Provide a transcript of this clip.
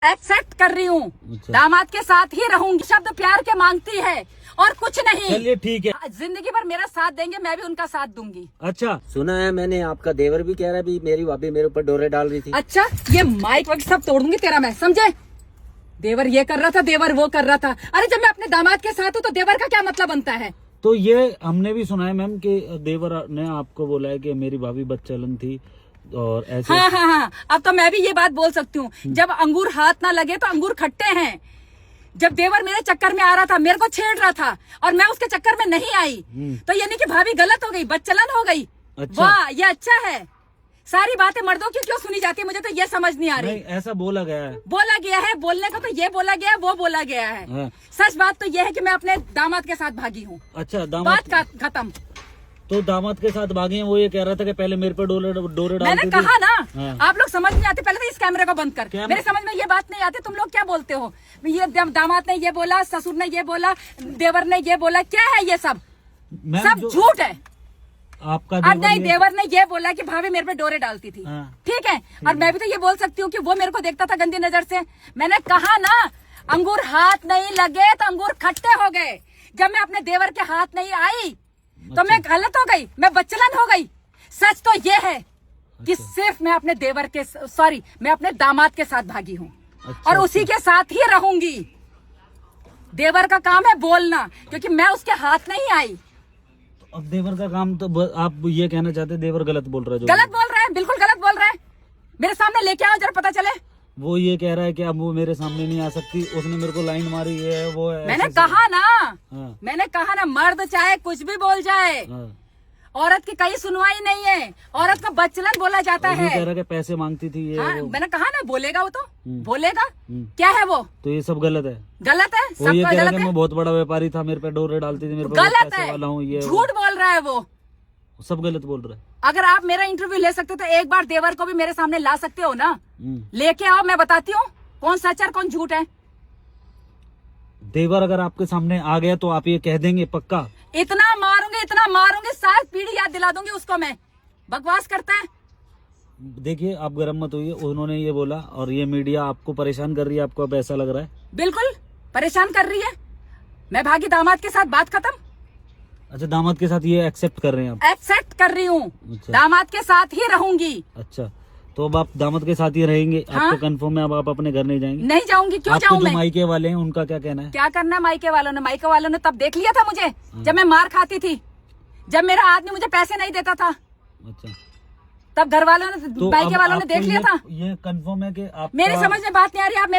Accept कर रही हूँ। अच्छा। दामाद के साथ ही रहूंगी। शब्द प्यार के मांगती है और कुछ नहीं। चलिए ठीक है। जिंदगी भर मेरा साथ देंगे, मैं भी उनका साथ दूंगी। अच्छा, सुना है मैंने आपका देवर भी कह रहा है भी मेरी भाभी मेरे ऊपर डोरे डाल रही थी। अच्छा, ये माइक वगैरह सब तोड़ दूंगी तेरा मैं, समझे? देवर ये कर रहा था, देवर वो कर रहा था। अरे जब मैं अपने दामाद के साथ हूँ तो देवर का क्या मतलब बनता है? तो ये हमने भी सुना है मैम कि देवर ने आपको बोला है कि मेरी भाभी बदचलन थी और ऐसे। हाँ, अब तो मैं भी ये बात बोल सकती हूँ। जब अंगूर हाथ ना लगे तो अंगूर खट्टे हैं। जब देवर मेरे चक्कर में आ रहा था, मेरे को छेड़ रहा था और मैं उसके चक्कर में नहीं आई, तो ये नहीं कि भाभी गलत हो गई, बदचलन हो गई। अच्छा। वाह, ये अच्छा है। सारी बातें मर्दों की क्यों सुनी जाती है, मुझे तो ये समझ नहीं आ रही। नहीं, ऐसा बोला गया है। बोला गया है, बोलने को तो ये बोला गया है, वो बोला गया है। हाँ। सच बात तो ये है कि मैं अपने दामाद के साथ भागी हूँ। अच्छा, बात दामाद खत्म। तो दामाद के साथ भागे हैं। वो ये कह रहा था कि पहले मेरे पर डोरे डालती मैंने थी। कहा ना, हाँ। आप लोग समझ नहीं आते। पहले तो इस कैमरे को बंद कर। क्या मेरे समझ में ये बात नहीं आती, तुम लोग क्या बोलते हो? ये दामाद ने ये बोला, ससुर ने ये बोला, देवर ने ये बोला, क्या है ये सब? मैम, सब जो झूठ है। आपका अब देवर नहीं, देवर ने ये बोला कि भाभी मेरे पे डोरे डालती थी। हाँ। ठीक है, और मैं भी तो ये बोल सकती हूँ कि वो मेरे को देखता था गंदी नजर से। मैंने कहा ना, अंगूर हाथ नहीं लगे तो अंगूर खट्टे हो गए। जब मैं अपने देवर के हाथ नहीं आई तो मैं गलत हो गई, मैं बदचलन हो गई। सच तो ये है कि सिर्फ मैं अपने देवर के मैं अपने दामाद के साथ भागी हूँ। अच्छा, और उसी के साथ ही रहूंगी। देवर का काम है बोलना, क्योंकि मैं उसके हाथ नहीं आई। अब देवर का काम तो आप ये कहना चाहते हैं देवर गलत बोल रहा है? जो गलत बोल रहा है, बिल्कुल गलत बोल रहा है। मेरे सामने लेके आओ, जरा पता चले। वो ये कह रहा है कि अब वो मेरे सामने नहीं आ सकती, उसने मेरे को लाइन मारी है, वो है। मैंने कहा ना, हाँ। मैंने कहा ना, मर्द चाहे कुछ भी बोल जाए, हाँ। औरत की कहीं सुनवाई नहीं है। औरत को बदचलन बोला जाता और ये है। कह रहा है कि पैसे मांगती थी ये हाँ, वो। मैंने कहा ना, बोलेगा वो तो बोलेगा। क्या है वो? तो ये सब गलत है। गलत है, वो ये सब कह रहा है गलत कि है। मैं बहुत बड़ा व्यापारी था, मेरे पे डोरे डालती थी, मेरे पे गलत पैसे वाला हूँ, है, ये झूठ बोल रहा है वो। सब गलत बोल रहा है। अगर आप मेरा इंटरव्यू ले सकते हो तो एक बार देवर को भी मेरे सामने ला सकते हो ना। लेके आओ, मैं बताती हूँ कौन सच और कौन झूठ है। देवर अगर आपके सामने आ गया तो आप ये कह देंगे पक्का? इतना मारूंगे, सारी पीढ़ी याद दिला दूंगी उसको मैं। बकवास करता है। देखिए, आप गर्म मत होइए। उन्होंने ये बोला और ये मीडिया आपको परेशान कर रही है, आपको अब ऐसा लग रहा है? बिल्कुल परेशान कर रही है। मैं भागी दामाद के साथ, बात खत्म। अच्छा, दामाद के साथ ये एक्सेप्ट कर रहे हैं आप? एक्सेप्ट कर रही हूँ। अच्छा। दामाद के साथ ही रहूंगी। अच्छा, तो अब आप दामाद के साथ ही रहेंगे? हाँ? आपको कंफर्म है अब आप अपने घर नहीं जाएंगे? नहीं जाऊंगी, क्यों आपके जाऊं जो मैं? मायके वाले हैं उनका क्या कहना है? क्या करना है मायके वालों ने? मायके वालों ने तब देख लिया था मुझे जब मैं मार खाती थी, जब मेरा आदमी मुझे पैसे नहीं देता था, अच्छा, तब घर वालों ने, तो मायके अब वालों ने आपको देख लिया था। ये कंफर्म है कि आप मेरी समझ में बात नहीं आ रही। आप